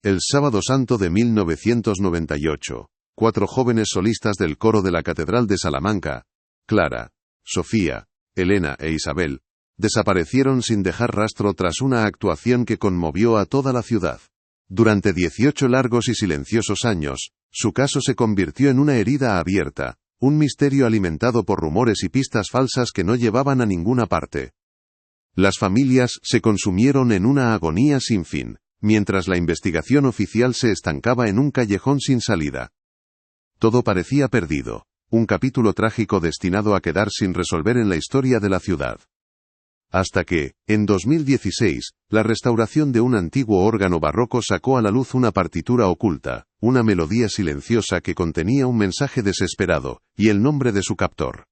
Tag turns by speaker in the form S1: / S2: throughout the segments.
S1: El Sábado Santo de 1998, 4 jóvenes solistas del coro de la Catedral de Salamanca, Clara, Sofía, Elena e Isabel, desaparecieron sin dejar rastro tras una actuación que conmovió a toda la ciudad. Durante 18 largos y silenciosos años, su caso se convirtió en una herida abierta, un misterio alimentado por rumores y pistas falsas que no llevaban a ninguna parte. Las familias se consumieron en una agonía sin fin, mientras la investigación oficial se estancaba en un callejón sin salida. Todo parecía perdido, un capítulo trágico destinado a quedar sin resolver en la historia de la ciudad. Hasta que, en 2016, la restauración de un antiguo órgano barroco sacó a la luz una partitura oculta, una melodía silenciosa que contenía un mensaje desesperado, y el nombre de su captor.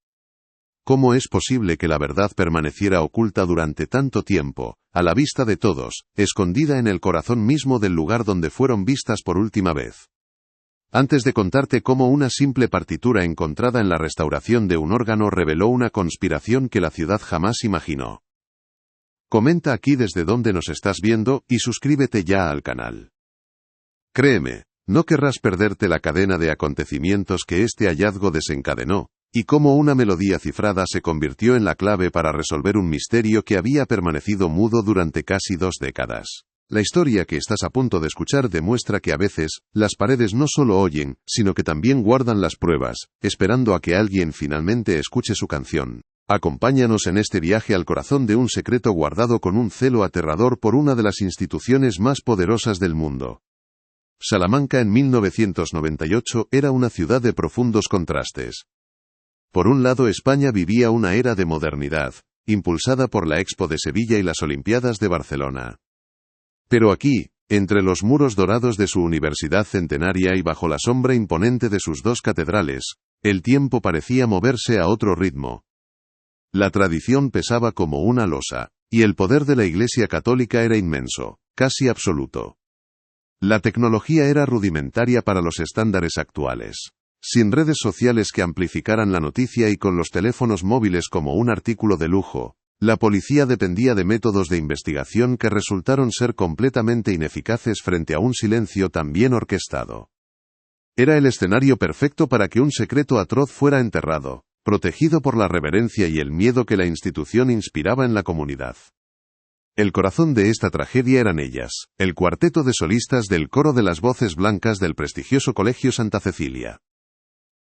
S1: ¿Cómo es posible que la verdad permaneciera oculta durante tanto tiempo, a la vista de todos, escondida en el corazón mismo del lugar donde fueron vistas por última vez? Antes de contarte cómo una simple partitura encontrada en la restauración de un órgano reveló una conspiración que la ciudad jamás imaginó. Comenta aquí desde dónde nos estás viendo y suscríbete ya al canal. Créeme, no querrás perderte la cadena de acontecimientos que este hallazgo desencadenó, y cómo una melodía cifrada se convirtió en la clave para resolver un misterio que había permanecido mudo durante casi 2 décadas. La historia que estás a punto de escuchar demuestra que a veces, las paredes no solo oyen, sino que también guardan las pruebas, esperando a que alguien finalmente escuche su canción. Acompáñanos en este viaje al corazón de un secreto guardado con un celo aterrador por una de las instituciones más poderosas del mundo. Salamanca en 1998 era una ciudad de profundos contrastes. Por un lado, España vivía una era de modernidad, impulsada por la Expo de Sevilla y las Olimpiadas de Barcelona. Pero aquí, entre los muros dorados de su universidad centenaria y bajo la sombra imponente de sus 2 catedrales, el tiempo parecía moverse a otro ritmo. La tradición pesaba como una losa, y el poder de la Iglesia Católica era inmenso, casi absoluto. La tecnología era rudimentaria para los estándares actuales. Sin redes sociales que amplificaran la noticia y con los teléfonos móviles como un artículo de lujo, la policía dependía de métodos de investigación que resultaron ser completamente ineficaces frente a un silencio tan bien orquestado. Era el escenario perfecto para que un secreto atroz fuera enterrado, protegido por la reverencia y el miedo que la institución inspiraba en la comunidad. El corazón de esta tragedia eran ellas, el cuarteto de solistas del coro de las voces blancas del prestigioso Colegio Santa Cecilia.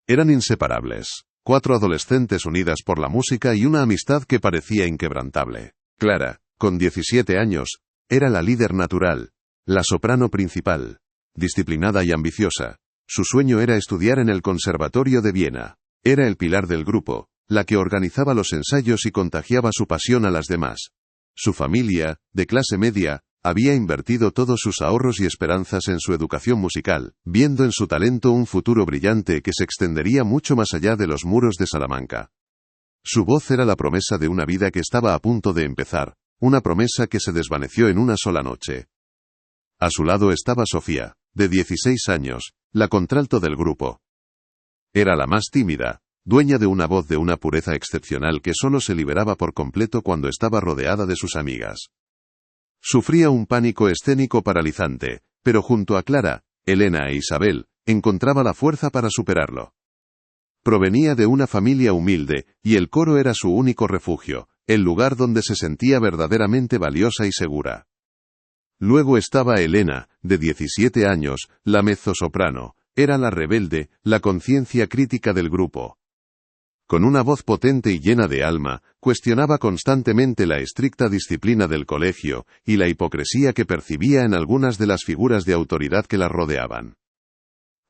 S1: Eran inseparables, 4 adolescentes unidas por la música y una amistad que parecía inquebrantable. Clara, con 17 años, era la líder natural, la soprano principal, disciplinada y ambiciosa. Su sueño era estudiar en el Conservatorio de Viena. Era el pilar del grupo, la que organizaba los ensayos y contagiaba su pasión a las demás. Su familia, de clase media, había invertido todos sus ahorros y esperanzas en su educación musical, viendo en su talento un futuro brillante que se extendería mucho más allá de los muros de Salamanca. Su voz era la promesa de una vida que estaba a punto de empezar, una promesa que se desvaneció en una sola noche. A su lado estaba Sofía, de 16 años, la contralto del grupo. Era la más tímida, dueña de una voz de una pureza excepcional que solo se liberaba por completo cuando estaba rodeada de sus amigas. Sufría un pánico escénico paralizante, pero junto a Clara, Elena e Isabel, encontraba la fuerza para superarlo. Provenía de una familia humilde, y el coro era su único refugio, el lugar donde se sentía verdaderamente valiosa y segura. Luego estaba Elena, de 17 años, la mezzosoprano, era la rebelde, la conciencia crítica del grupo. Con una voz potente y llena de alma, cuestionaba constantemente la estricta disciplina del colegio, y la hipocresía que percibía en algunas de las figuras de autoridad que la rodeaban.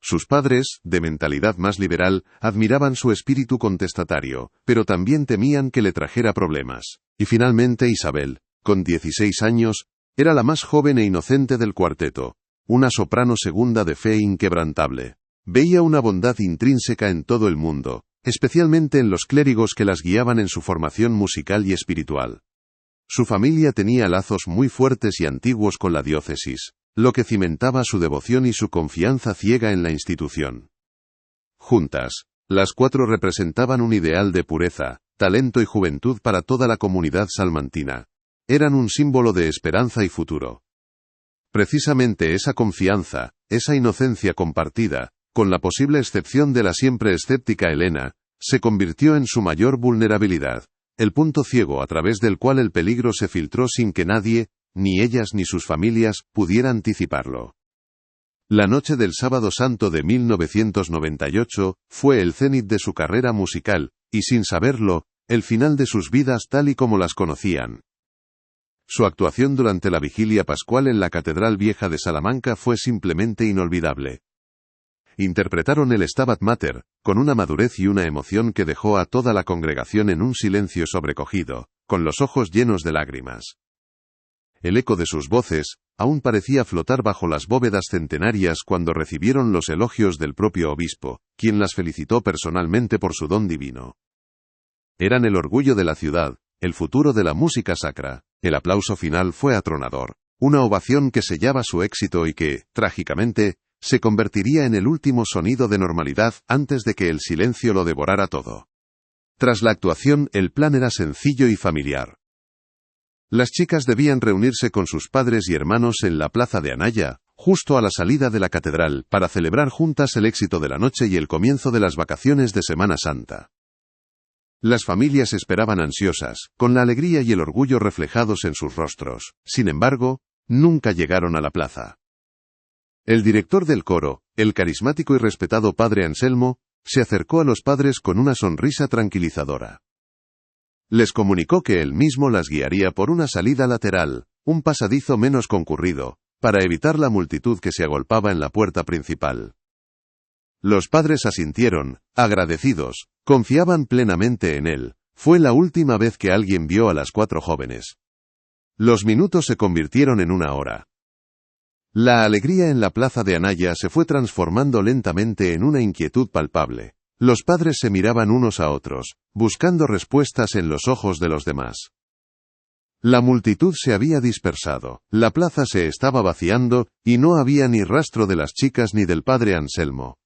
S1: Sus padres, de mentalidad más liberal, admiraban su espíritu contestatario, pero también temían que le trajera problemas. Y finalmente Isabel, con 16 años, era la más joven e inocente del cuarteto, una soprano segunda de fe inquebrantable. Veía una bondad intrínseca en todo el mundo, especialmente en los clérigos que las guiaban en su formación musical y espiritual. Su familia tenía lazos muy fuertes y antiguos con la diócesis, lo que cimentaba su devoción y su confianza ciega en la institución. Juntas, las 4 representaban un ideal de pureza, talento y juventud para toda la comunidad salmantina. Eran un símbolo de esperanza y futuro. Precisamente esa confianza, esa inocencia compartida, con la posible excepción de la siempre escéptica Elena, se convirtió en su mayor vulnerabilidad, el punto ciego a través del cual el peligro se filtró sin que nadie, ni ellas ni sus familias, pudiera anticiparlo. La noche del Sábado Santo de 1998 fue el cenit de su carrera musical, y sin saberlo, el final de sus vidas tal y como las conocían. Su actuación durante la vigilia pascual en la Catedral Vieja de Salamanca fue simplemente inolvidable. Interpretaron el Stabat Mater, con una madurez y una emoción que dejó a toda la congregación en un silencio sobrecogido, con los ojos llenos de lágrimas. El eco de sus voces aún parecía flotar bajo las bóvedas centenarias cuando recibieron los elogios del propio obispo, quien las felicitó personalmente por su don divino. Eran el orgullo de la ciudad, el futuro de la música sacra. El aplauso final fue atronador, una ovación que sellaba su éxito y que, trágicamente, se convertiría en el último sonido de normalidad antes de que el silencio lo devorara todo. Tras la actuación, el plan era sencillo y familiar. Las chicas debían reunirse con sus padres y hermanos en la plaza de Anaya, justo a la salida de la catedral, para celebrar juntas el éxito de la noche y el comienzo de las vacaciones de Semana Santa. Las familias esperaban ansiosas, con la alegría y el orgullo reflejados en sus rostros. Sin embargo, nunca llegaron a la plaza. El director del coro, el carismático y respetado padre Anselmo, se acercó a los padres con una sonrisa tranquilizadora. Les comunicó que él mismo las guiaría por una salida lateral, un pasadizo menos concurrido, para evitar la multitud que se agolpaba en la puerta principal. Los padres asintieron, agradecidos, confiaban plenamente en él. Fue la última vez que alguien vio a las 4 jóvenes. Los minutos se convirtieron en una hora. La alegría en la plaza de Anaya se fue transformando lentamente en una inquietud palpable. Los padres se miraban unos a otros, buscando respuestas en los ojos de los demás. La multitud se había dispersado, la plaza se estaba vaciando, y no había ni rastro de las chicas ni del padre Anselmo.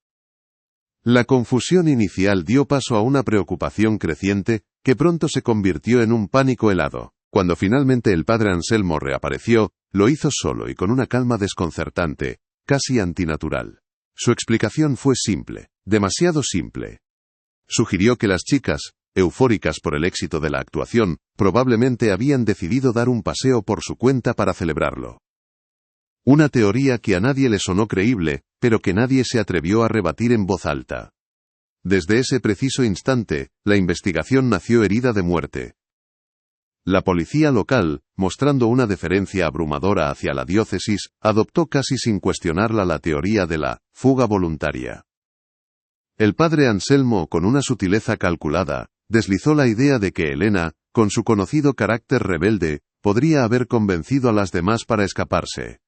S1: La confusión inicial dio paso a una preocupación creciente, que pronto se convirtió en un pánico helado. Cuando finalmente el padre Anselmo reapareció, lo hizo solo y con una calma desconcertante, casi antinatural. Su explicación fue simple, demasiado simple. Sugirió que las chicas, eufóricas por el éxito de la actuación, probablemente habían decidido dar un paseo por su cuenta para celebrarlo. Una teoría que a nadie le sonó creíble, pero que nadie se atrevió a rebatir en voz alta. Desde ese preciso instante, la investigación nació herida de muerte. La policía local, mostrando una deferencia abrumadora hacia la diócesis, adoptó casi sin cuestionarla la teoría de la fuga voluntaria. El padre Anselmo, con una sutileza calculada, deslizó la idea de que Elena, con su conocido carácter rebelde, podría haber convencido a las demás para escaparse.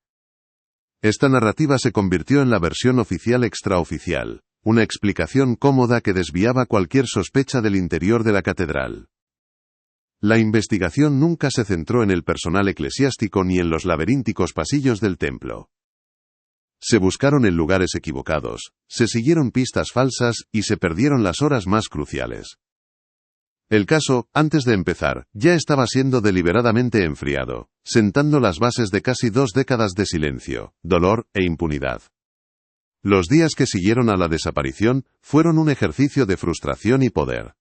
S1: Esta narrativa se convirtió en la versión oficial extraoficial, una explicación cómoda que desviaba cualquier sospecha del interior de la catedral. La investigación nunca se centró en el personal eclesiástico ni en los laberínticos pasillos del templo. Se buscaron en lugares equivocados, se siguieron pistas falsas y se perdieron las horas más cruciales. El caso, antes de empezar, ya estaba siendo deliberadamente enfriado, sentando las bases de casi 2 décadas de silencio, dolor e impunidad. Los días que siguieron a la desaparición fueron un ejercicio de frustración y poder.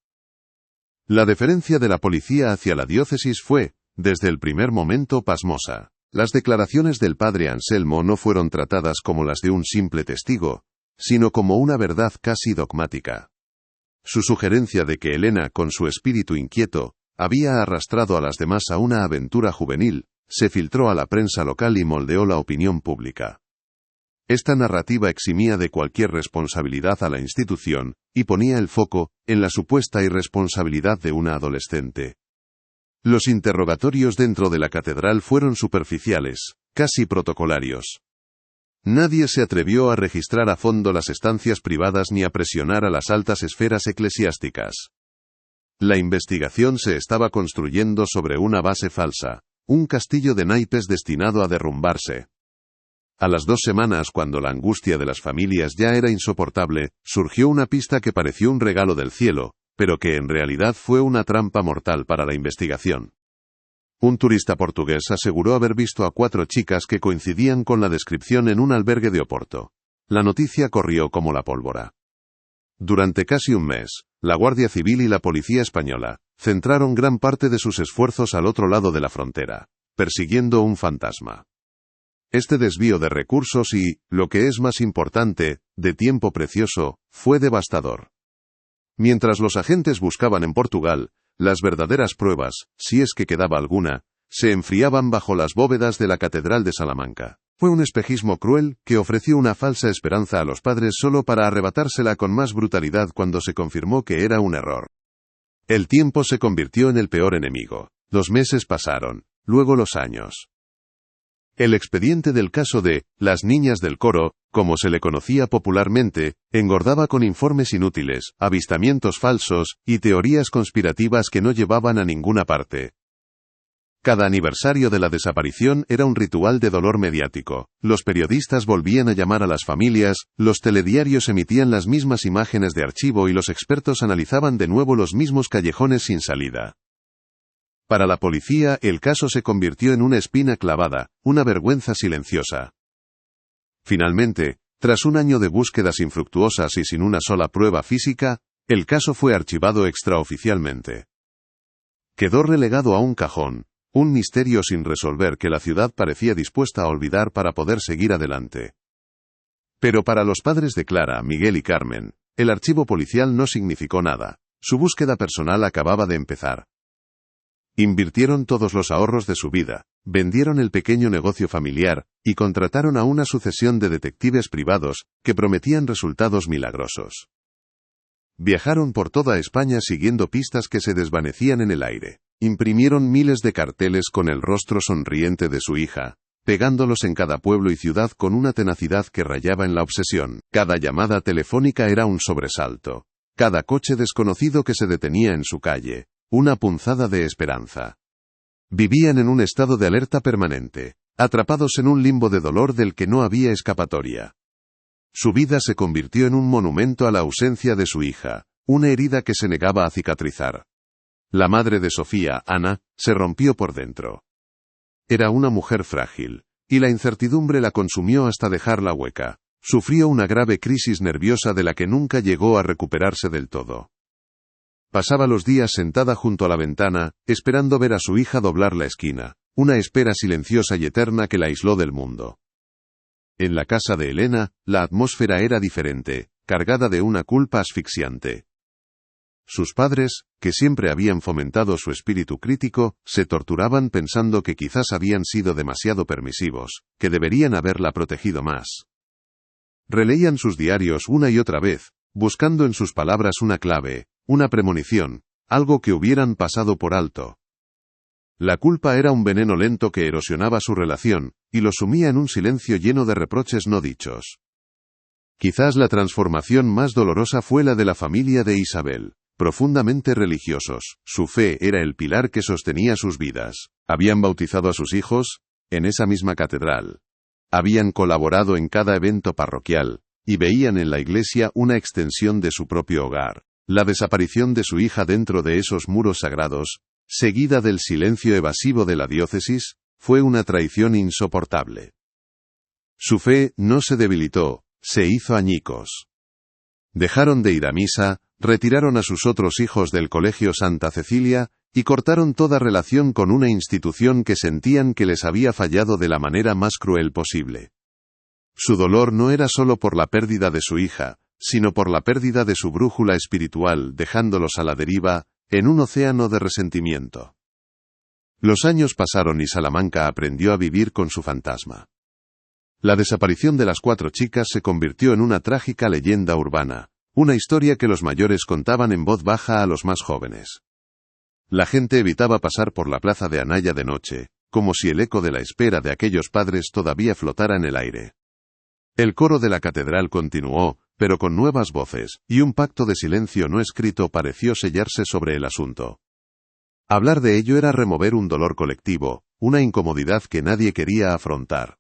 S1: La deferencia de la policía hacia la diócesis fue, desde el primer momento, pasmosa. Las declaraciones del padre Anselmo no fueron tratadas como las de un simple testigo, sino como una verdad casi dogmática. Su sugerencia de que Elena, con su espíritu inquieto, había arrastrado a las demás a una aventura juvenil, se filtró a la prensa local y moldeó la opinión pública. Esta narrativa eximía de cualquier responsabilidad a la institución, y ponía el foco en la supuesta irresponsabilidad de una adolescente. Los interrogatorios dentro de la catedral fueron superficiales, casi protocolarios. Nadie se atrevió a registrar a fondo las estancias privadas ni a presionar a las altas esferas eclesiásticas. La investigación se estaba construyendo sobre una base falsa, un castillo de naipes destinado a derrumbarse. A las 2 semanas, cuando la angustia de las familias ya era insoportable, surgió una pista que pareció un regalo del cielo, pero que en realidad fue una trampa mortal para la investigación. Un turista portugués aseguró haber visto a 4 chicas que coincidían con la descripción en un albergue de Oporto. La noticia corrió como la pólvora. Durante casi un mes, la Guardia Civil y la Policía Española centraron gran parte de sus esfuerzos al otro lado de la frontera, persiguiendo un fantasma. Este desvío de recursos y, lo que es más importante, de tiempo precioso, fue devastador. Mientras los agentes buscaban en Portugal, las verdaderas pruebas, si es que quedaba alguna, se enfriaban bajo las bóvedas de la Catedral de Salamanca. Fue un espejismo cruel que ofreció una falsa esperanza a los padres solo para arrebatársela con más brutalidad cuando se confirmó que era un error. El tiempo se convirtió en el peor enemigo. Los meses pasaron, luego los años. El expediente del caso de las niñas del coro, como se le conocía popularmente, engordaba con informes inútiles, avistamientos falsos y teorías conspirativas que no llevaban a ninguna parte. Cada aniversario de la desaparición era un ritual de dolor mediático. Los periodistas volvían a llamar a las familias, los telediarios emitían las mismas imágenes de archivo y los expertos analizaban de nuevo los mismos callejones sin salida. Para la policía, el caso se convirtió en una espina clavada, una vergüenza silenciosa. Finalmente, tras un año de búsquedas infructuosas y sin una sola prueba física, el caso fue archivado extraoficialmente. Quedó relegado a un cajón, un misterio sin resolver que la ciudad parecía dispuesta a olvidar para poder seguir adelante. Pero para los padres de Clara, Miguel y Carmen, el archivo policial no significó nada. Su búsqueda personal acababa de empezar. Invirtieron todos los ahorros de su vida, vendieron el pequeño negocio familiar, y contrataron a una sucesión de detectives privados, que prometían resultados milagrosos. Viajaron por toda España siguiendo pistas que se desvanecían en el aire. Imprimieron miles de carteles con el rostro sonriente de su hija, pegándolos en cada pueblo y ciudad con una tenacidad que rayaba en la obsesión. Cada llamada telefónica era un sobresalto. Cada coche desconocido que se detenía en su calle, una punzada de esperanza. Vivían en un estado de alerta permanente, atrapados en un limbo de dolor del que no había escapatoria. Su vida se convirtió en un monumento a la ausencia de su hija, una herida que se negaba a cicatrizar. La madre de Sofía, Ana, se rompió por dentro. Era una mujer frágil, y la incertidumbre la consumió hasta dejarla hueca. Sufrió una grave crisis nerviosa de la que nunca llegó a recuperarse del todo. Pasaba los días sentada junto a la ventana, esperando ver a su hija doblar la esquina, una espera silenciosa y eterna que la aisló del mundo. En la casa de Elena, la atmósfera era diferente, cargada de una culpa asfixiante. Sus padres, que siempre habían fomentado su espíritu crítico, se torturaban pensando que quizás habían sido demasiado permisivos, que deberían haberla protegido más. Releían sus diarios una y otra vez, buscando en sus palabras una clave, una premonición, algo que hubieran pasado por alto. La culpa era un veneno lento que erosionaba su relación, y lo sumía en un silencio lleno de reproches no dichos. Quizás la transformación más dolorosa fue la de la familia de Isabel. Profundamente religiosos, su fe era el pilar que sostenía sus vidas. Habían bautizado a sus hijos en esa misma catedral. Habían colaborado en cada evento parroquial, y veían en la iglesia una extensión de su propio hogar. La desaparición de su hija dentro de esos muros sagrados, seguida del silencio evasivo de la diócesis, fue una traición insoportable. Su fe no se debilitó, se hizo añicos. Dejaron de ir a misa, retiraron a sus otros hijos del colegio Santa Cecilia, y cortaron toda relación con una institución que sentían que les había fallado de la manera más cruel posible. Su dolor no era solo por la pérdida de su hija, sino por la pérdida de su brújula espiritual, dejándolos a la deriva, en un océano de resentimiento. Los años pasaron y Salamanca aprendió a vivir con su fantasma. La desaparición de las 4 chicas se convirtió en una trágica leyenda urbana, una historia que los mayores contaban en voz baja a los más jóvenes. La gente evitaba pasar por la plaza de Anaya de noche, como si el eco de la espera de aquellos padres todavía flotara en el aire. El coro de la catedral continuó, pero con nuevas voces, y un pacto de silencio no escrito pareció sellarse sobre el asunto. Hablar de ello era remover un dolor colectivo, una incomodidad que nadie quería afrontar.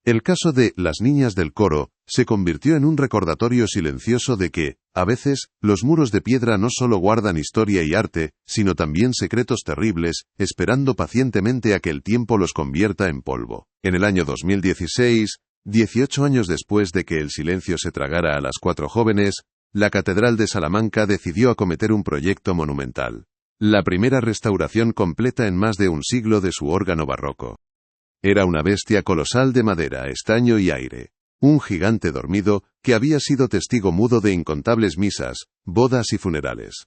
S1: El caso de las niñas del coro se convirtió en un recordatorio silencioso de que, A veces, los muros de piedra no solo guardan historia y arte, sino también secretos terribles, esperando pacientemente a que el tiempo los convierta en polvo. En el año 2016, 18 años después de que el silencio se tragara a las 4 jóvenes, la Catedral de Salamanca decidió acometer un proyecto monumental. La primera restauración completa en más de un siglo de su órgano barroco. Era una bestia colosal de madera, estaño y aire. Un gigante dormido, que había sido testigo mudo de incontables misas, bodas y funerales.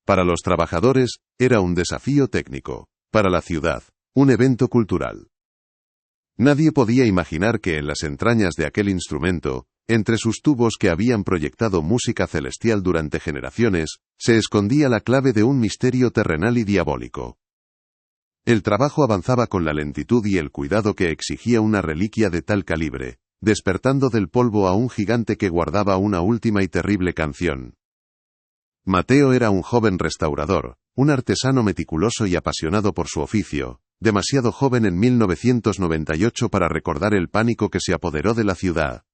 S1: Para los trabajadores, era un desafío técnico. Para la ciudad, un evento cultural. Nadie podía imaginar que en las entrañas de aquel instrumento, entre sus tubos que habían proyectado música celestial durante generaciones, se escondía la clave de un misterio terrenal y diabólico. El trabajo avanzaba con la lentitud y el cuidado que exigía una reliquia de tal calibre, despertando del polvo a un gigante que guardaba una última y terrible canción. Mateo era un joven restaurador, un artesano meticuloso y apasionado por su oficio, demasiado joven en 1998 para recordar el pánico que se apoderó de la ciudad.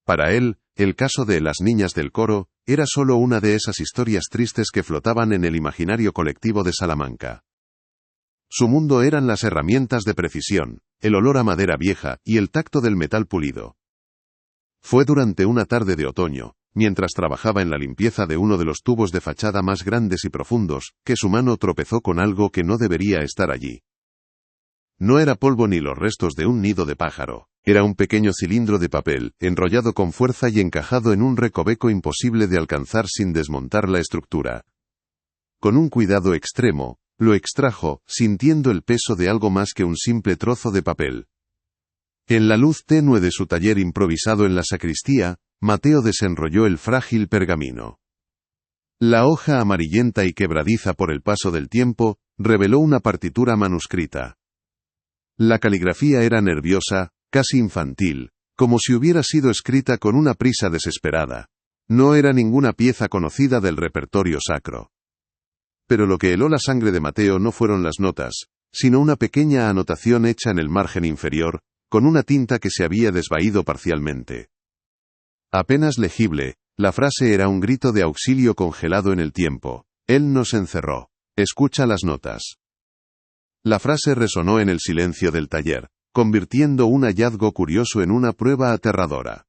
S1: Para él, el caso de las niñas del coro era solo una de esas historias tristes que flotaban en el imaginario colectivo de Salamanca. Su mundo eran las herramientas de precisión, el olor a madera vieja y el tacto del metal pulido. Fue durante una tarde de otoño, mientras trabajaba en la limpieza de uno de los tubos de fachada más grandes y profundos, que su mano tropezó con algo que no debería estar allí. No era polvo ni los restos de un nido de pájaro, era un pequeño cilindro de papel, enrollado con fuerza y encajado en un recoveco imposible de alcanzar sin desmontar la estructura. Con un cuidado extremo, lo extrajo, sintiendo el peso de algo más que un simple trozo de papel. En la luz tenue de su taller improvisado en la sacristía, Mateo desenrolló el frágil pergamino. La hoja amarillenta y quebradiza por el paso del tiempo, reveló una partitura manuscrita. La caligrafía era nerviosa, casi infantil, como si hubiera sido escrita con una prisa desesperada. No era ninguna pieza conocida del repertorio sacro. Pero lo que heló la sangre de Mateo no fueron las notas, sino una pequeña anotación hecha en el margen inferior, con una tinta que se había desvaído parcialmente. Apenas legible, la frase era un grito de auxilio congelado en el tiempo. Él nos encerró. Escucha las notas. La frase resonó en el silencio del taller, convirtiendo un hallazgo curioso en una prueba aterradora.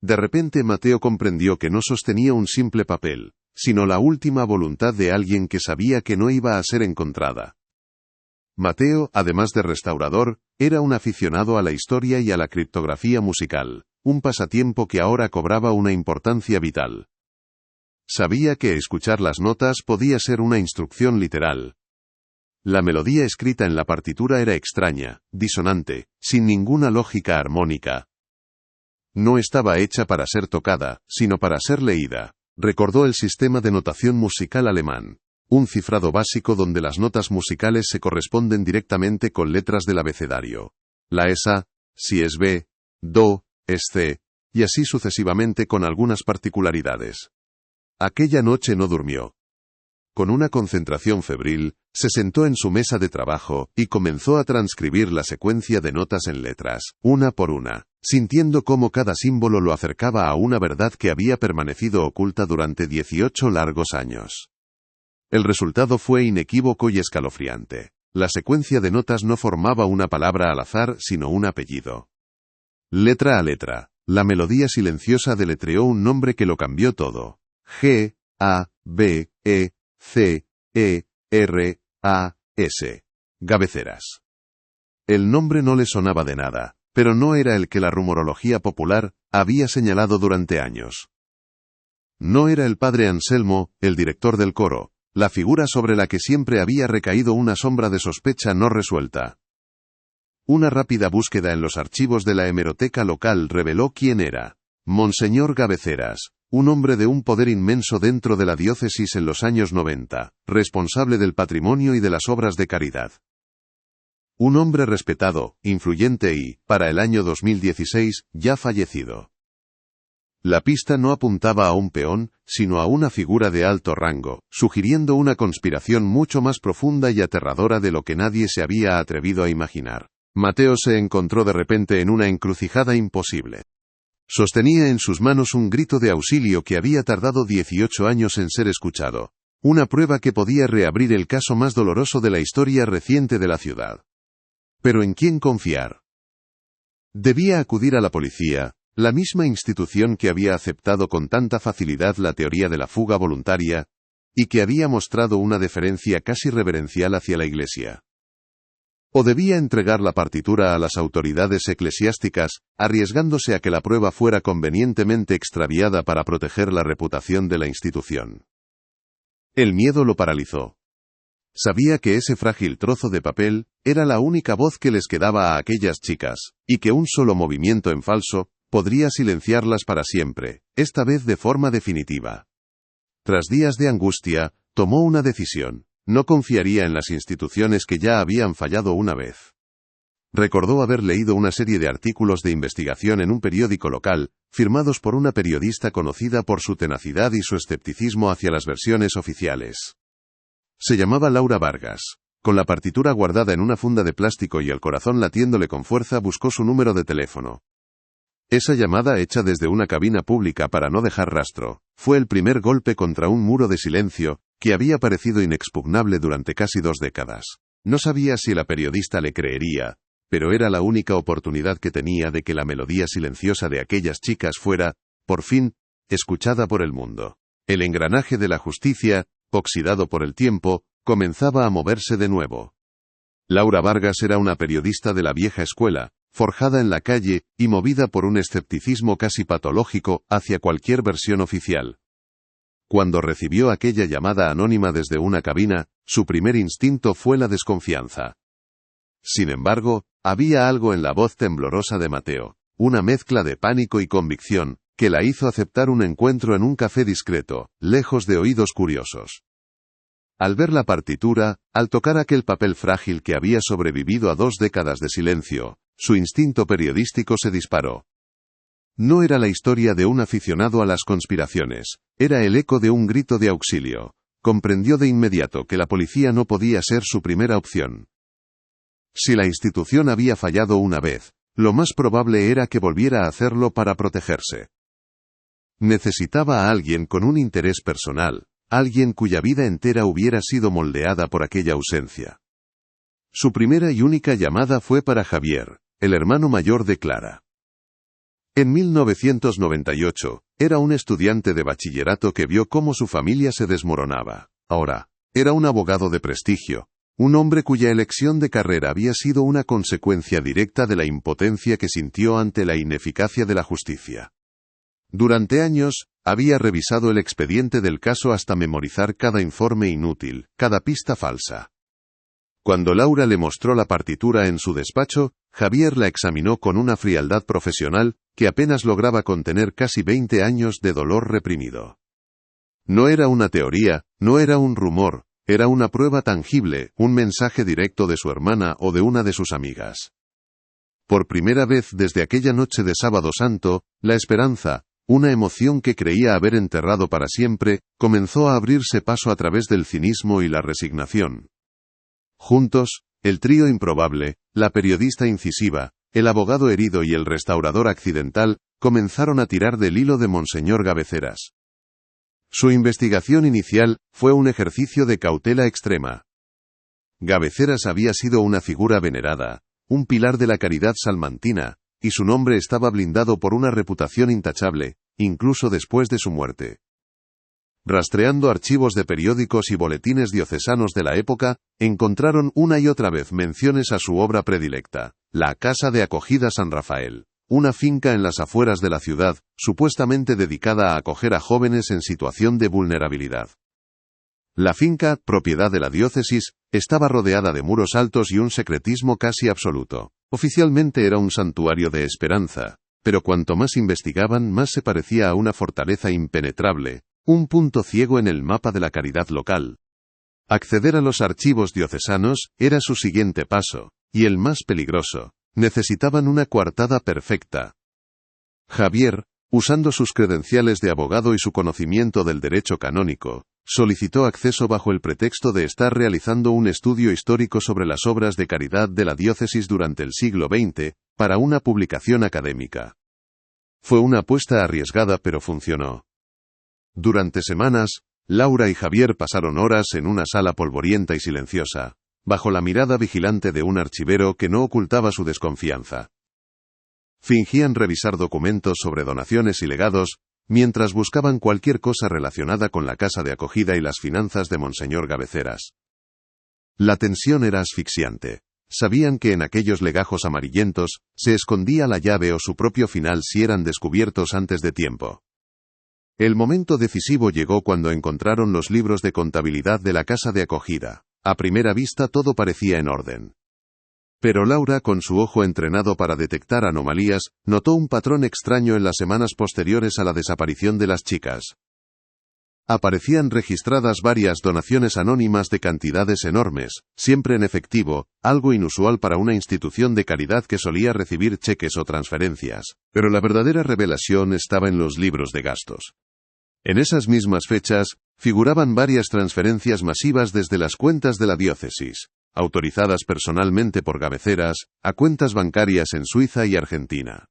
S1: De repente Mateo comprendió que no sostenía un simple papel, sino la última voluntad de alguien que sabía que no iba a ser encontrada. Mateo, además de restaurador, era un aficionado a la historia y a la criptografía musical, un pasatiempo que ahora cobraba una importancia vital. Sabía que escuchar las notas podía ser una instrucción literal. La melodía escrita en la partitura era extraña, disonante, sin ninguna lógica armónica. No estaba hecha para ser tocada, sino para ser leída. Recordó el sistema de notación musical alemán, un cifrado básico donde las notas musicales se corresponden directamente con letras del abecedario. La es A, si es B, Do, es C, y así sucesivamente con algunas particularidades. Aquella noche no durmió. Con una concentración febril, se sentó en su mesa de trabajo y comenzó a transcribir la secuencia de notas en letras, una por una, sintiendo cómo cada símbolo lo acercaba a una verdad que había permanecido oculta durante 18 largos años. El resultado fue inequívoco y escalofriante. La secuencia de notas no formaba una palabra al azar, sino un apellido. Letra a letra, la melodía silenciosa deletreó un nombre que lo cambió todo. G, A, B, E, C, E, R, A, S. Gabeceras. El nombre no le sonaba de nada, pero no era el que la rumorología popular había señalado durante años. No era el padre Anselmo, el director del coro, la figura sobre la que siempre había recaído una sombra de sospecha no resuelta. Una rápida búsqueda en los archivos de la hemeroteca local reveló quién era. Monseñor Gabeceras, un hombre de un poder inmenso dentro de la diócesis en los años 90, responsable del patrimonio y de las obras de caridad. Un hombre respetado, influyente y, para el año 2016, ya fallecido. La pista no apuntaba a un peón, sino a una figura de alto rango, sugiriendo una conspiración mucho más profunda y aterradora de lo que nadie se había atrevido a imaginar. Mateo se encontró de repente en una encrucijada imposible. Sostenía en sus manos un grito de auxilio que había tardado 18 años en ser escuchado. Una prueba que podía reabrir el caso más doloroso de la historia reciente de la ciudad. ¿Pero en quién confiar? Debía acudir a la policía, la misma institución que había aceptado con tanta facilidad la teoría de la fuga voluntaria, y que había mostrado una deferencia casi reverencial hacia la Iglesia. O debía entregar la partitura a las autoridades eclesiásticas, arriesgándose a que la prueba fuera convenientemente extraviada para proteger la reputación de la institución. El miedo lo paralizó. Sabía que ese frágil trozo de papel era la única voz que les quedaba a aquellas chicas, y que un solo movimiento en falso podría silenciarlas para siempre, esta vez de forma definitiva. Tras días de angustia, tomó una decisión. No confiaría en las instituciones que ya habían fallado una vez. Recordó haber leído una serie de artículos de investigación en un periódico local, firmados por una periodista conocida por su tenacidad y su escepticismo hacia las versiones oficiales. Se llamaba Laura Vargas. Con la partitura guardada en una funda de plástico y el corazón latiéndole con fuerza, buscó su número de teléfono. Esa llamada, hecha desde una cabina pública para no dejar rastro, fue el primer golpe contra un muro de silencio que había parecido inexpugnable durante casi 2 décadas. No sabía si la periodista le creería, pero era la única oportunidad que tenía de que la melodía silenciosa de aquellas chicas fuera, por fin, escuchada por el mundo. El engranaje de la justicia, oxidado por el tiempo, comenzaba a moverse de nuevo. Laura Vargas era una periodista de la vieja escuela, forjada en la calle y movida por un escepticismo casi patológico hacia cualquier versión oficial. Cuando recibió aquella llamada anónima desde una cabina, su primer instinto fue la desconfianza. Sin embargo, había algo en la voz temblorosa de Mateo, una mezcla de pánico y convicción, que la hizo aceptar un encuentro en un café discreto, lejos de oídos curiosos. Al ver la partitura, al tocar aquel papel frágil que había sobrevivido a 2 décadas de silencio, su instinto periodístico se disparó. No era la historia de un aficionado a las conspiraciones, era el eco de un grito de auxilio. Comprendió de inmediato que la policía no podía ser su primera opción. Si la institución había fallado una vez, lo más probable era que volviera a hacerlo para protegerse. Necesitaba a alguien con un interés personal, alguien cuya vida entera hubiera sido moldeada por aquella ausencia. Su primera y única llamada fue para Javier, el hermano mayor de Clara. En 1998, era un estudiante de bachillerato que vio cómo su familia se desmoronaba. Ahora, era un abogado de prestigio, un hombre cuya elección de carrera había sido una consecuencia directa de la impotencia que sintió ante la ineficacia de la justicia. Durante años, había revisado el expediente del caso hasta memorizar cada informe inútil, cada pista falsa. Cuando Laura le mostró la partitura en su despacho, Javier la examinó con una frialdad profesional que apenas lograba contener casi 20 años de dolor reprimido. No era una teoría, no era un rumor, era una prueba tangible, un mensaje directo de su hermana o de una de sus amigas. Por primera vez desde aquella noche de Sábado Santo, la esperanza, una emoción que creía haber enterrado para siempre, comenzó a abrirse paso a través del cinismo y la resignación. Juntos, el trío improbable, la periodista incisiva, el abogado herido y el restaurador accidental, comenzaron a tirar del hilo de Monseñor Gabeceras. Su investigación inicial fue un ejercicio de cautela extrema. Gabeceras había sido una figura venerada, un pilar de la caridad salmantina, y su nombre estaba blindado por una reputación intachable, incluso después de su muerte. Rastreando archivos de periódicos y boletines diocesanos de la época, encontraron una y otra vez menciones a su obra predilecta, la Casa de Acogida San Rafael, una finca en las afueras de la ciudad, supuestamente dedicada a acoger a jóvenes en situación de vulnerabilidad. La finca, propiedad de la diócesis, estaba rodeada de muros altos y un secretismo casi absoluto. Oficialmente era un santuario de esperanza, pero cuanto más investigaban, más se parecía a una fortaleza impenetrable, un punto ciego en el mapa de la caridad local. Acceder a los archivos diocesanos era su siguiente paso, y el más peligroso. Necesitaban una coartada perfecta. Javier, usando sus credenciales de abogado y su conocimiento del derecho canónico, solicitó acceso bajo el pretexto de estar realizando un estudio histórico sobre las obras de caridad de la diócesis durante el siglo XX, para una publicación académica. Fue una apuesta arriesgada pero funcionó. Durante semanas, Laura y Javier pasaron horas en una sala polvorienta y silenciosa, bajo la mirada vigilante de un archivero que no ocultaba su desconfianza. Fingían revisar documentos sobre donaciones y legados, mientras buscaban cualquier cosa relacionada con la casa de acogida y las finanzas de Monseñor Cabeceras. La tensión era asfixiante. Sabían que en aquellos legajos amarillentos se escondía la llave o su propio final si eran descubiertos antes de tiempo. El momento decisivo llegó cuando encontraron los libros de contabilidad de la casa de acogida. A primera vista todo parecía en orden. Pero Laura, con su ojo entrenado para detectar anomalías, notó un patrón extraño en las semanas posteriores a la desaparición de las chicas. Aparecían registradas varias donaciones anónimas de cantidades enormes, siempre en efectivo, algo inusual para una institución de caridad que solía recibir cheques o transferencias. Pero la verdadera revelación estaba en los libros de gastos. En esas mismas fechas, figuraban varias transferencias masivas desde las cuentas de la diócesis, autorizadas personalmente por Cabeceras, a cuentas bancarias en Suiza y Argentina.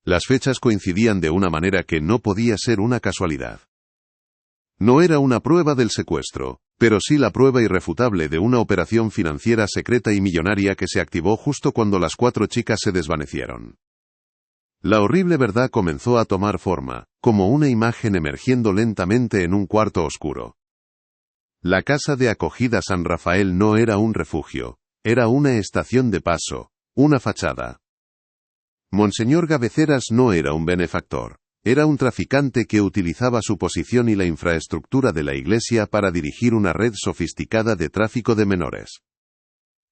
S1: Las fechas coincidían de una manera que no podía ser una casualidad. No era una prueba del secuestro, pero sí la prueba irrefutable de una operación financiera secreta y millonaria que se activó justo cuando las 4 chicas se desvanecieron. La horrible verdad comenzó a tomar forma, como una imagen emergiendo lentamente en un cuarto oscuro. La casa de acogida San Rafael no era un refugio, era una estación de paso, una fachada. Monseñor Cabeceras no era un benefactor, era un traficante que utilizaba su posición y la infraestructura de la iglesia para dirigir una red sofisticada de tráfico de menores.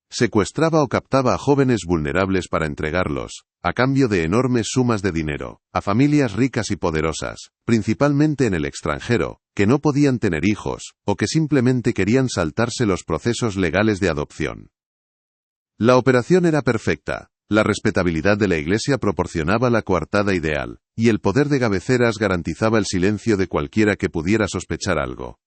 S1: Secuestraba o captaba a jóvenes vulnerables para entregarlos, a cambio de enormes sumas de dinero, a familias ricas y poderosas, principalmente en el extranjero, que no podían tener hijos, o que simplemente querían saltarse los procesos legales de adopción. La operación era perfecta, la respetabilidad de la Iglesia proporcionaba la coartada ideal, y el poder de Cabeceras garantizaba el silencio de cualquiera que pudiera sospechar algo.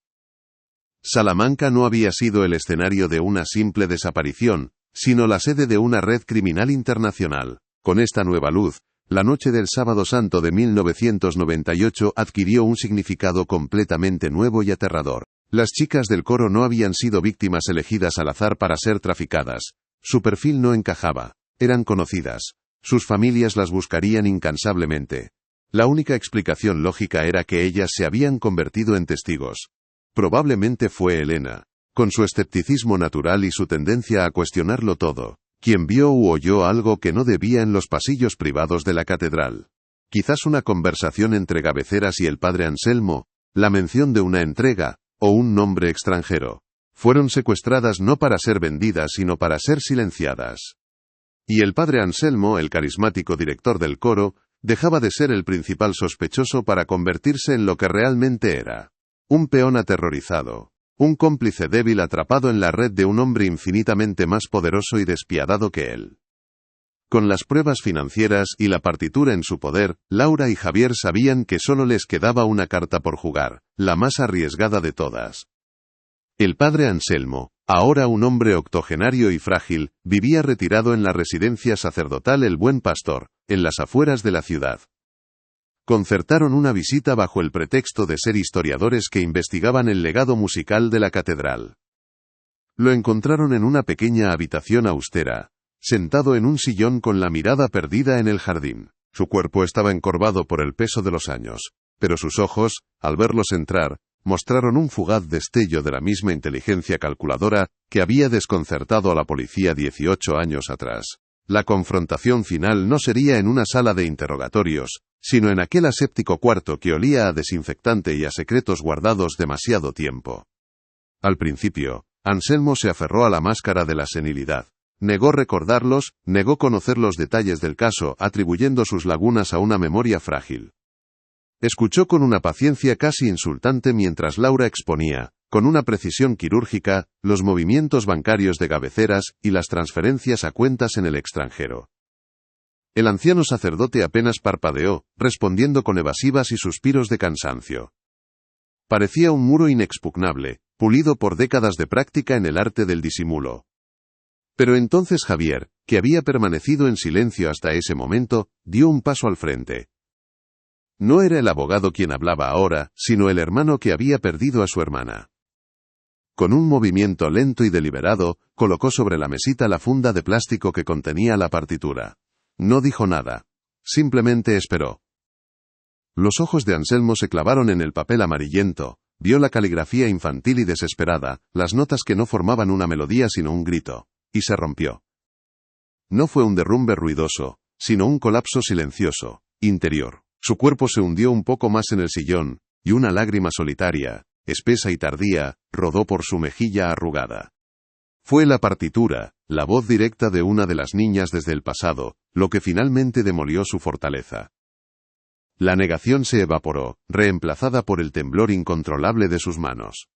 S1: Salamanca no había sido el escenario de una simple desaparición, sino la sede de una red criminal internacional. Con esta nueva luz, la noche del Sábado Santo de 1998 adquirió un significado completamente nuevo y aterrador. Las chicas del coro no habían sido víctimas elegidas al azar para ser traficadas. Su perfil no encajaba. Eran conocidas. Sus familias las buscarían incansablemente. La única explicación lógica era que ellas se habían convertido en testigos. Probablemente fue Elena, con su escepticismo natural y su tendencia a cuestionarlo todo, quien vio u oyó algo que no debía en los pasillos privados de la catedral. Quizás una conversación entre Cabeceras y el padre Anselmo, la mención de una entrega, o un nombre extranjero. Fueron secuestradas no para ser vendidas sino para ser silenciadas. Y el padre Anselmo, el carismático director del coro, dejaba de ser el principal sospechoso para convertirse en lo que realmente era. Un peón aterrorizado, un cómplice débil atrapado en la red de un hombre infinitamente más poderoso y despiadado que él. Con las pruebas financieras y la partitura en su poder, Laura y Javier sabían que solo les quedaba una carta por jugar, la más arriesgada de todas. El padre Anselmo, ahora un hombre octogenario y frágil, vivía retirado en la residencia sacerdotal El Buen Pastor, en las afueras de la ciudad. Concertaron una visita bajo el pretexto de ser historiadores que investigaban el legado musical de la catedral. Lo encontraron en una pequeña habitación austera, sentado en un sillón con la mirada perdida en el jardín. Su cuerpo estaba encorvado por el peso de los años, pero sus ojos, al verlos entrar, mostraron un fugaz destello de la misma inteligencia calculadora que había desconcertado a la policía 18 años atrás. La confrontación final no sería en una sala de interrogatorios, sino en aquel aséptico cuarto que olía a desinfectante y a secretos guardados demasiado tiempo. Al principio, Anselmo se aferró a la máscara de la senilidad. Negó recordarlos, negó conocer los detalles del caso, atribuyendo sus lagunas a una memoria frágil. Escuchó con una paciencia casi insultante mientras Laura exponía, con una precisión quirúrgica, los movimientos bancarios de Cabeceras y las transferencias a cuentas en el extranjero. El anciano sacerdote apenas parpadeó, respondiendo con evasivas y suspiros de cansancio. Parecía un muro inexpugnable, pulido por décadas de práctica en el arte del disimulo. Pero entonces Javier, que había permanecido en silencio hasta ese momento, dio un paso al frente. No era el abogado quien hablaba ahora, sino el hermano que había perdido a su hermana. Con un movimiento lento y deliberado, colocó sobre la mesita la funda de plástico que contenía la partitura. No dijo nada. Simplemente esperó. Los ojos de Anselmo se clavaron en el papel amarillento, vio la caligrafía infantil y desesperada, las notas que no formaban una melodía sino un grito, y se rompió. No fue un derrumbe ruidoso, sino un colapso silencioso, interior. Su cuerpo se hundió un poco más en el sillón, y una lágrima solitaria, espesa y tardía, rodó por su mejilla arrugada. Fue la partitura, la voz directa de una de las niñas desde el pasado, lo que finalmente demolió su fortaleza. La negación se evaporó, reemplazada por el temblor incontrolable de sus manos.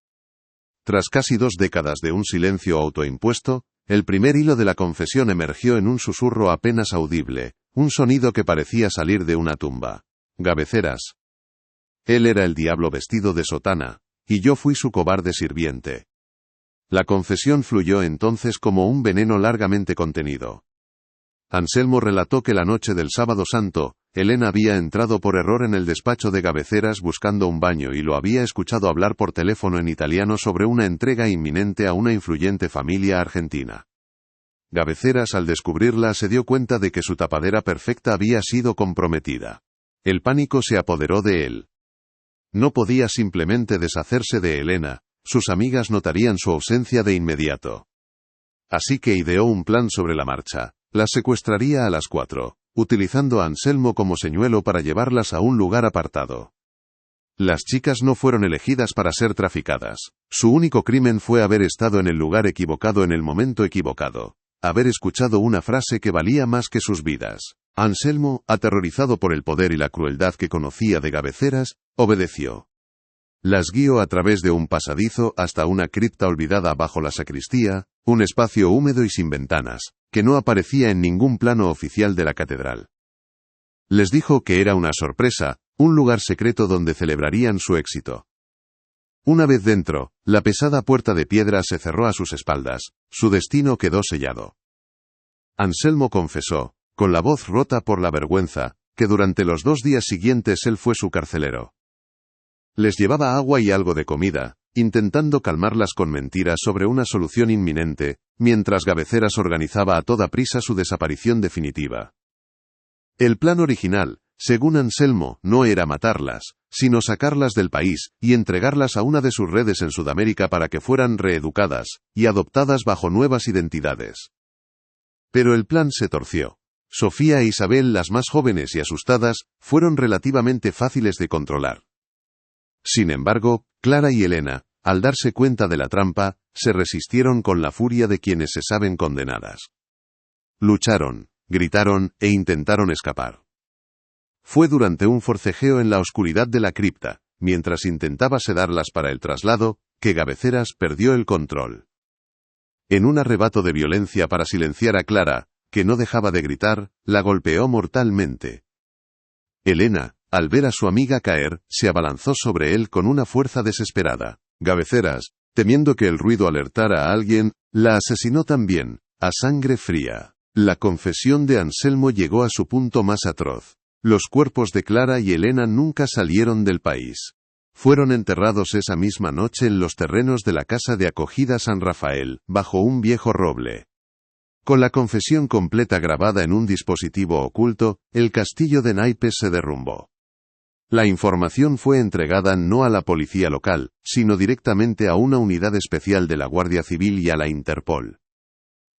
S1: Tras casi 2 décadas de un silencio autoimpuesto, el primer hilo de la confesión emergió en un susurro apenas audible, un sonido que parecía salir de una tumba. Gabeceras. Él era el diablo vestido de sotana, y yo fui su cobarde sirviente. La confesión fluyó entonces como un veneno largamente contenido. Anselmo relató que la noche del Sábado Santo, Elena había entrado por error en el despacho de Gabeceras buscando un baño y lo había escuchado hablar por teléfono en italiano sobre una entrega inminente a una influyente familia argentina. Gabeceras, al descubrirla, se dio cuenta de que su tapadera perfecta había sido comprometida. El pánico se apoderó de él. No podía simplemente deshacerse de Elena, sus amigas notarían su ausencia de inmediato. Así que ideó un plan sobre la marcha. Las secuestraría a las 4, utilizando a Anselmo como señuelo para llevarlas a un lugar apartado. Las chicas no fueron elegidas para ser traficadas. Su único crimen fue haber estado en el lugar equivocado en el momento equivocado. Haber escuchado una frase que valía más que sus vidas. Anselmo, aterrorizado por el poder y la crueldad que conocía de Gabeceras, obedeció. Las guió a través de un pasadizo hasta una cripta olvidada bajo la sacristía, un espacio húmedo y sin ventanas, que no aparecía en ningún plano oficial de la catedral. Les dijo que era una sorpresa, un lugar secreto donde celebrarían su éxito. Una vez dentro, la pesada puerta de piedra se cerró a sus espaldas, su destino quedó sellado. Anselmo confesó, con la voz rota por la vergüenza, que durante los 2 días siguientes él fue su carcelero. Les llevaba agua y algo de comida, intentando calmarlas con mentiras sobre una solución inminente, mientras Gabeceras organizaba a toda prisa su desaparición definitiva. El plan original, según Anselmo, no era matarlas, sino sacarlas del país y entregarlas a una de sus redes en Sudamérica para que fueran reeducadas y adoptadas bajo nuevas identidades. Pero el plan se torció. Sofía e Isabel, las más jóvenes y asustadas, fueron relativamente fáciles de controlar. Sin embargo, Clara y Elena, al darse cuenta de la trampa, se resistieron con la furia de quienes se saben condenadas. Lucharon, gritaron e intentaron escapar. Fue durante un forcejeo en la oscuridad de la cripta, mientras intentaba sedarlas para el traslado, que Gabeceras perdió el control. En un arrebato de violencia para silenciar a Clara, que no dejaba de gritar, la golpeó mortalmente. Elena, al ver a su amiga caer, se abalanzó sobre él con una fuerza desesperada. Gabeceras, temiendo que el ruido alertara a alguien, la asesinó también, a sangre fría. La confesión de Anselmo llegó a su punto más atroz. Los cuerpos de Clara y Elena nunca salieron del país. Fueron enterrados esa misma noche en los terrenos de la casa de acogida San Rafael, bajo un viejo roble. Con la confesión completa grabada en un dispositivo oculto, el castillo de naipes se derrumbó. La información fue entregada no a la policía local, sino directamente a una unidad especial de la Guardia Civil y a la Interpol.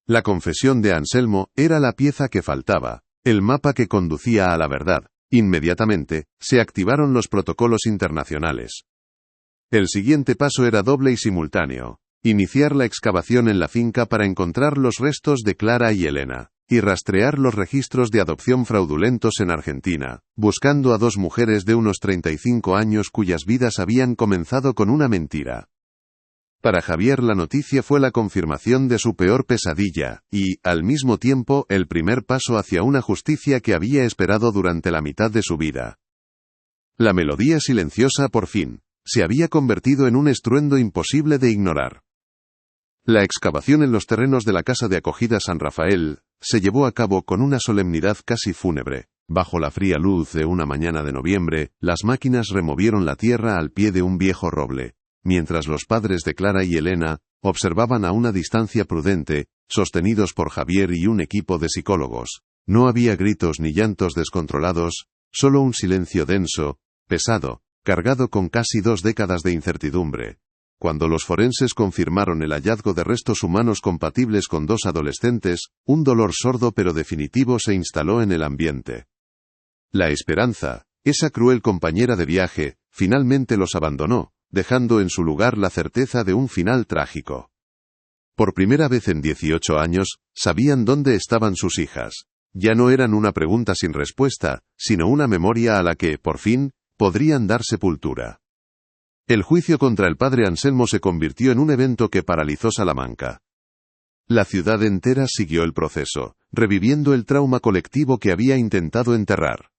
S1: La confesión de Anselmo era la pieza que faltaba, el mapa que conducía a la verdad. Inmediatamente, se activaron los protocolos internacionales. El siguiente paso era doble y simultáneo: iniciar la excavación en la finca para encontrar los restos de Clara y Elena, y rastrear los registros de adopción fraudulentos en Argentina, buscando a 2 mujeres de unos 35 años cuyas vidas habían comenzado con una mentira. Para Javier la noticia fue la confirmación de su peor pesadilla, y, al mismo tiempo, el primer paso hacia una justicia que había esperado durante la mitad de su vida. La melodía silenciosa, por fin, se había convertido en un estruendo imposible de ignorar. La excavación en los terrenos de la casa de acogida San Rafael se llevó a cabo con una solemnidad casi fúnebre. Bajo la fría luz de una mañana de noviembre, las máquinas removieron la tierra al pie de un viejo roble, mientras los padres de Clara y Elena observaban a una distancia prudente, sostenidos por Javier y un equipo de psicólogos. No había gritos ni llantos descontrolados, solo un silencio denso, pesado, cargado con casi 2 décadas de incertidumbre. Cuando los forenses confirmaron el hallazgo de restos humanos compatibles con 2 adolescentes, un dolor sordo pero definitivo se instaló en el ambiente. La esperanza, esa cruel compañera de viaje, finalmente los abandonó, dejando en su lugar la certeza de un final trágico. Por primera vez en 18 años, sabían dónde estaban sus hijas. Ya no eran una pregunta sin respuesta, sino una memoria a la que, por fin, podrían dar sepultura. El juicio contra el padre Anselmo se convirtió en un evento que paralizó Salamanca. La ciudad entera siguió el proceso, reviviendo el trauma colectivo que había intentado enterrar.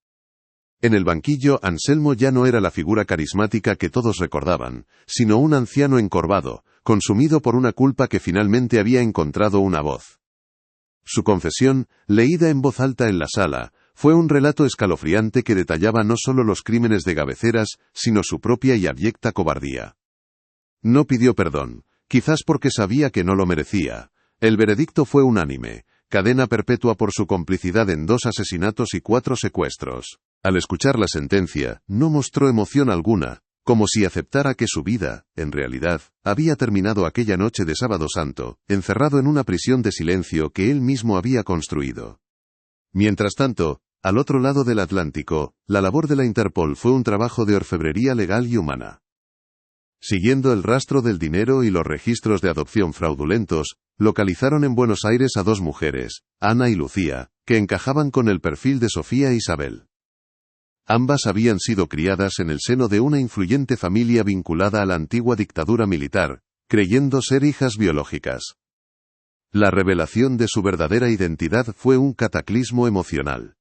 S1: En el banquillo, Anselmo ya no era la figura carismática que todos recordaban, sino un anciano encorvado, consumido por una culpa que finalmente había encontrado una voz. Su confesión, leída en voz alta en la sala, fue un relato escalofriante que detallaba no solo los crímenes de Cabeceras, sino su propia y abyecta cobardía. No pidió perdón, quizás porque sabía que no lo merecía. El veredicto fue unánime: cadena perpetua por su complicidad en 2 asesinatos y 4 secuestros. Al escuchar la sentencia, no mostró emoción alguna, como si aceptara que su vida, en realidad, había terminado aquella noche de Sábado Santo, encerrado en una prisión de silencio que él mismo había construido. Mientras tanto, al otro lado del Atlántico, la labor de la Interpol fue un trabajo de orfebrería legal y humana. Siguiendo el rastro del dinero y los registros de adopción fraudulentos, localizaron en Buenos Aires a 2 mujeres, Ana y Lucía, que encajaban con el perfil de Sofía e Isabel. Ambas habían sido criadas en el seno de una influyente familia vinculada a la antigua dictadura militar, creyendo ser hijas biológicas. La revelación de su verdadera identidad fue un cataclismo emocional.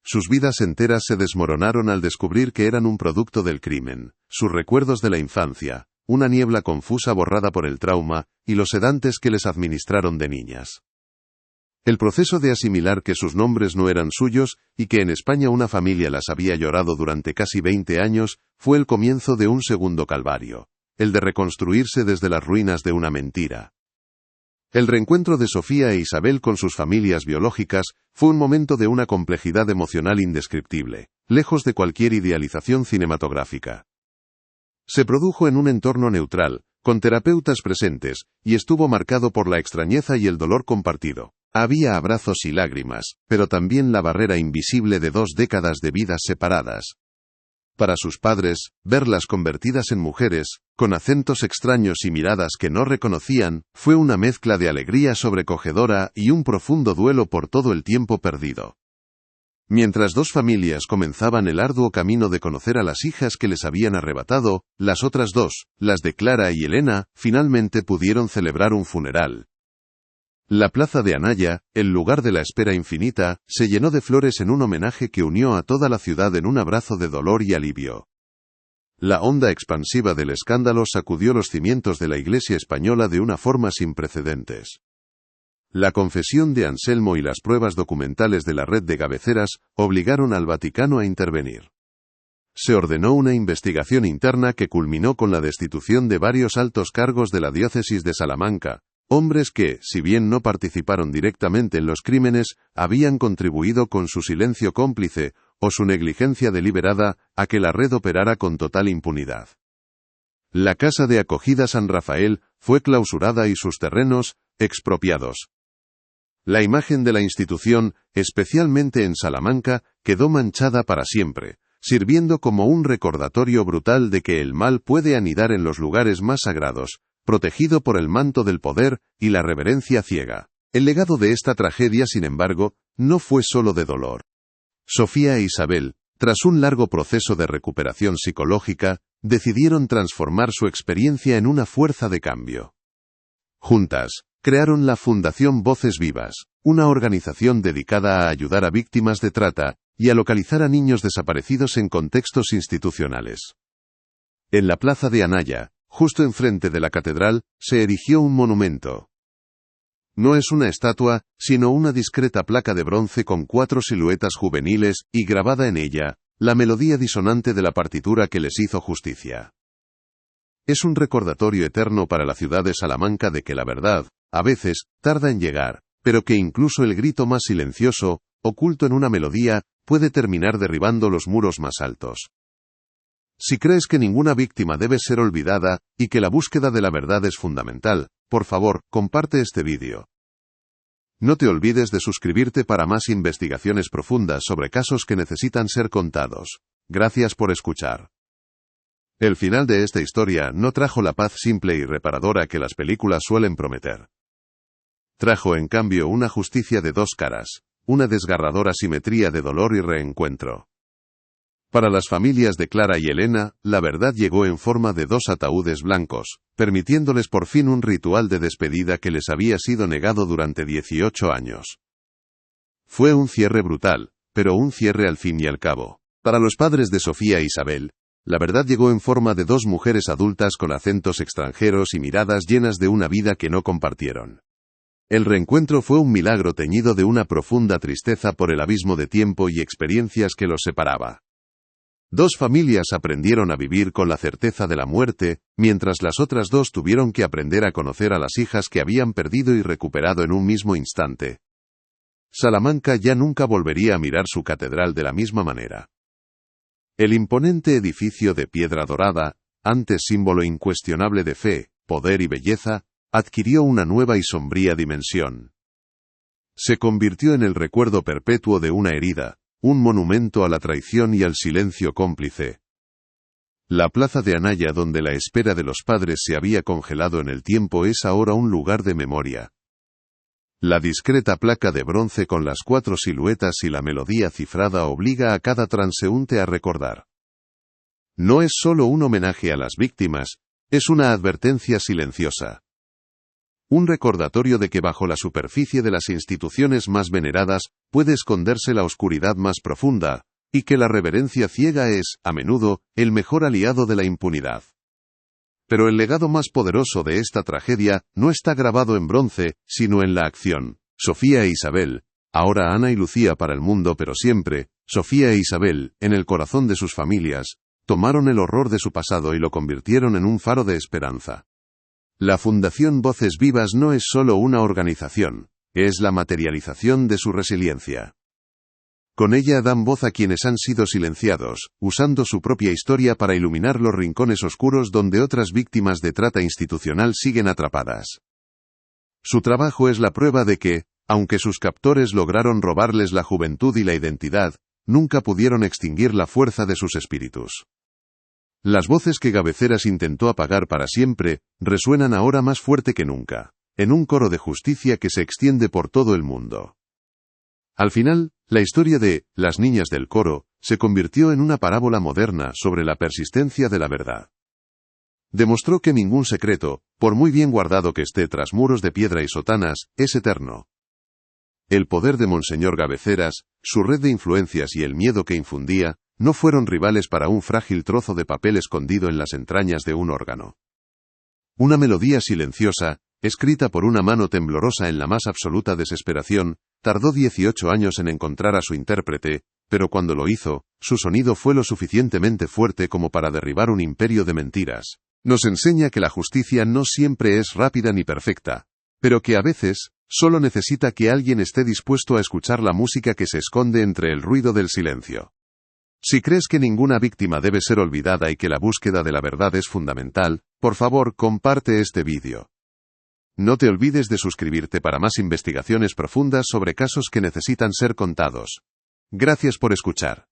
S1: Sus vidas enteras se desmoronaron al descubrir que eran un producto del crimen, sus recuerdos de la infancia, una niebla confusa borrada por el trauma, y los sedantes que les administraron de niñas. El proceso de asimilar que sus nombres no eran suyos, y que en España una familia las había llorado durante casi 20 años, fue el comienzo de un segundo calvario, el de reconstruirse desde las ruinas de una mentira. El reencuentro de Sofía e Isabel con sus familias biológicas fue un momento de una complejidad emocional indescriptible, lejos de cualquier idealización cinematográfica. Se produjo en un entorno neutral, con terapeutas presentes, y estuvo marcado por la extrañeza y el dolor compartido. Había abrazos y lágrimas, pero también la barrera invisible de 2 décadas de vidas separadas. Para sus padres, verlas convertidas en mujeres, con acentos extraños y miradas que no reconocían, fue una mezcla de alegría sobrecogedora y un profundo duelo por todo el tiempo perdido. Mientras 2 familias comenzaban el arduo camino de conocer a las hijas que les habían arrebatado, las otras 2, las de Clara y Elena, finalmente pudieron celebrar un funeral. La plaza de Anaya, el lugar de la espera infinita, se llenó de flores en un homenaje que unió a toda la ciudad en un abrazo de dolor y alivio. La onda expansiva del escándalo sacudió los cimientos de la Iglesia española de una forma sin precedentes. La confesión de Anselmo y las pruebas documentales de la red de Cabeceras obligaron al Vaticano a intervenir. Se ordenó una investigación interna que culminó con la destitución de varios altos cargos de la diócesis de Salamanca, hombres que, si bien no participaron directamente en los crímenes, habían contribuido con su silencio cómplice, o su negligencia deliberada, a que la red operara con total impunidad. La Casa de Acogida San Rafael fue clausurada y sus terrenos, expropiados. La imagen de la institución, especialmente en Salamanca, quedó manchada para siempre, sirviendo como un recordatorio brutal de que el mal puede anidar en los lugares más sagrados, protegido por el manto del poder y la reverencia ciega. El legado de esta tragedia, sin embargo, no fue solo de dolor. Sofía e Isabel, tras un largo proceso de recuperación psicológica, decidieron transformar su experiencia en una fuerza de cambio. Juntas, crearon la Fundación Voces Vivas, una organización dedicada a ayudar a víctimas de trata y a localizar a niños desaparecidos en contextos institucionales. En la plaza de Anaya, justo enfrente de la catedral, se erigió un monumento. No es una estatua, sino una discreta placa de bronce con 4 siluetas juveniles, y grabada en ella, la melodía disonante de la partitura que les hizo justicia. Es un recordatorio eterno para la ciudad de Salamanca de que la verdad, a veces, tarda en llegar, pero que incluso el grito más silencioso, oculto en una melodía, puede terminar derribando los muros más altos. Si crees que ninguna víctima debe ser olvidada, y que la búsqueda de la verdad es fundamental, por favor, comparte este vídeo. No te olvides de suscribirte para más investigaciones profundas sobre casos que necesitan ser contados. Gracias por escuchar. El final de esta historia no trajo la paz simple y reparadora que las películas suelen prometer. Trajo en cambio una justicia de 2 caras, una desgarradora simetría de dolor y reencuentro. Para las familias de Clara y Elena, la verdad llegó en forma de 2 ataúdes blancos, permitiéndoles por fin un ritual de despedida que les había sido negado durante 18 años. Fue un cierre brutal, pero un cierre al fin y al cabo. Para los padres de Sofía e Isabel, la verdad llegó en forma de 2 mujeres adultas con acentos extranjeros y miradas llenas de una vida que no compartieron. El reencuentro fue un milagro teñido de una profunda tristeza por el abismo de tiempo y experiencias que los separaba. 2 familias aprendieron a vivir con la certeza de la muerte, mientras las otras 2 tuvieron que aprender a conocer a las hijas que habían perdido y recuperado en un mismo instante. Salamanca ya nunca volvería a mirar su catedral de la misma manera. El imponente edificio de piedra dorada, antes símbolo incuestionable de fe, poder y belleza, adquirió una nueva y sombría dimensión. Se convirtió en el recuerdo perpetuo de una herida, un monumento a la traición y al silencio cómplice. La plaza de Anaya, donde la espera de los padres se había congelado en el tiempo, es ahora un lugar de memoria. La discreta placa de bronce con las 4 siluetas y la melodía cifrada obliga a cada transeúnte a recordar. No es solo un homenaje a las víctimas, es una advertencia silenciosa. Un recordatorio de que bajo la superficie de las instituciones más veneradas puede esconderse la oscuridad más profunda, y que la reverencia ciega es, a menudo, el mejor aliado de la impunidad. Pero el legado más poderoso de esta tragedia no está grabado en bronce, sino en la acción. Sofía e Isabel, ahora Ana y Lucía para el mundo pero siempre, Sofía e Isabel, en el corazón de sus familias, tomaron el horror de su pasado y lo convirtieron en un faro de esperanza. La Fundación Voces Vivas no es solo una organización, es la materialización de su resiliencia. Con ella dan voz a quienes han sido silenciados, usando su propia historia para iluminar los rincones oscuros donde otras víctimas de trata institucional siguen atrapadas. Su trabajo es la prueba de que, aunque sus captores lograron robarles la juventud y la identidad, nunca pudieron extinguir la fuerza de sus espíritus. Las voces que Cabeceras intentó apagar para siempre, resuenan ahora más fuerte que nunca, en un coro de justicia que se extiende por todo el mundo. Al final, la historia de Las niñas del coro se convirtió en una parábola moderna sobre la persistencia de la verdad. Demostró que ningún secreto, por muy bien guardado que esté tras muros de piedra y sotanas, es eterno. El poder de Monseñor Cabeceras, su red de influencias y el miedo que infundía, no fueron rivales para un frágil trozo de papel escondido en las entrañas de un órgano. Una melodía silenciosa, escrita por una mano temblorosa en la más absoluta desesperación, tardó 18 años en encontrar a su intérprete, pero cuando lo hizo, su sonido fue lo suficientemente fuerte como para derribar un imperio de mentiras. Nos enseña que la justicia no siempre es rápida ni perfecta, pero que a veces, solo necesita que alguien esté dispuesto a escuchar la música que se esconde entre el ruido del silencio. Si crees que ninguna víctima debe ser olvidada y que la búsqueda de la verdad es fundamental, por favor, comparte este vídeo. No te olvides de suscribirte para más investigaciones profundas sobre casos que necesitan ser contados. Gracias por escuchar.